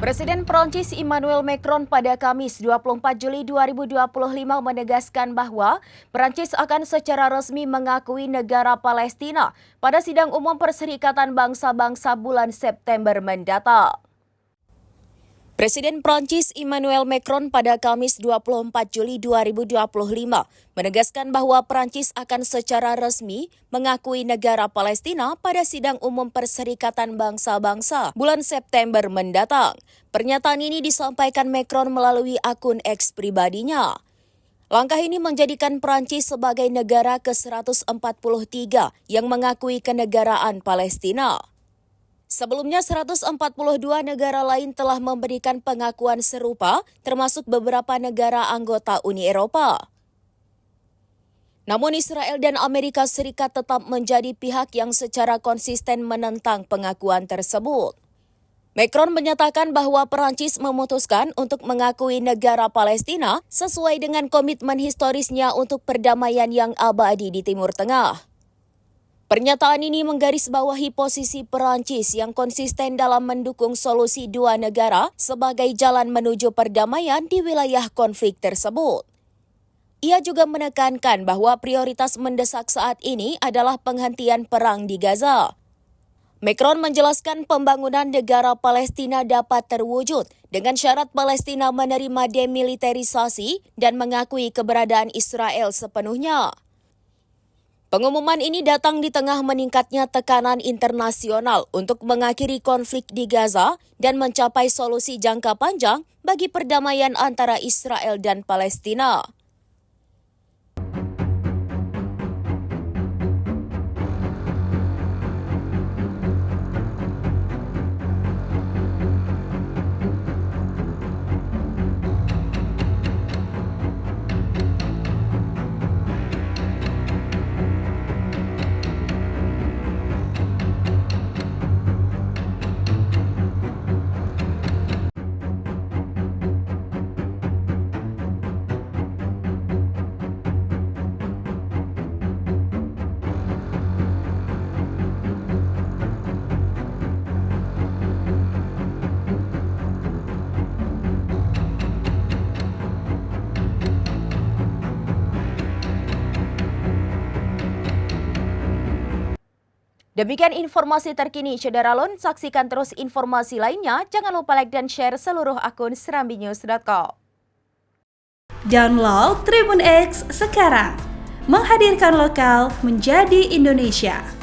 Presiden Prancis Emmanuel Macron pada Kamis 24 Juli 2025 menegaskan bahwa Prancis akan secara resmi mengakui negara Palestina pada sidang umum Perserikatan Bangsa-Bangsa bulan September mendatang. Presiden Prancis Emmanuel Macron pada Kamis 24 Juli 2025 menegaskan bahwa Prancis akan secara resmi mengakui negara Palestina pada sidang umum Perserikatan Bangsa-Bangsa bulan September mendatang. Pernyataan ini disampaikan Macron melalui akun X pribadinya. Langkah ini menjadikan Prancis sebagai negara ke-143 yang mengakui kenegaraan Palestina. Sebelumnya 142 negara lain telah memberikan pengakuan serupa, termasuk beberapa negara anggota Uni Eropa. Namun Israel dan Amerika Serikat tetap menjadi pihak yang secara konsisten menentang pengakuan tersebut. Macron menyatakan bahwa Prancis memutuskan untuk mengakui negara Palestina sesuai dengan komitmen historisnya untuk perdamaian yang abadi di Timur Tengah. Pernyataan ini menggarisbawahi posisi Prancis yang konsisten dalam mendukung solusi dua negara sebagai jalan menuju perdamaian di wilayah konflik tersebut. Ia juga menekankan bahwa prioritas mendesak saat ini adalah penghentian perang di Gaza. Macron menjelaskan pembangunan negara Palestina dapat terwujud dengan syarat Palestina menerima demilitarisasi dan mengakui keberadaan Israel sepenuhnya. Pengumuman ini datang di tengah meningkatnya tekanan internasional untuk mengakhiri konflik di Gaza dan mencapai solusi jangka panjang bagi perdamaian antara Israel dan Palestina. Demikian informasi terkini, Saudara-Lun. Saksikan terus informasi lainnya. Jangan lupa like dan share seluruh akun serambinews.com. Download Tribun X sekarang. Menghadirkan lokal menjadi Indonesia.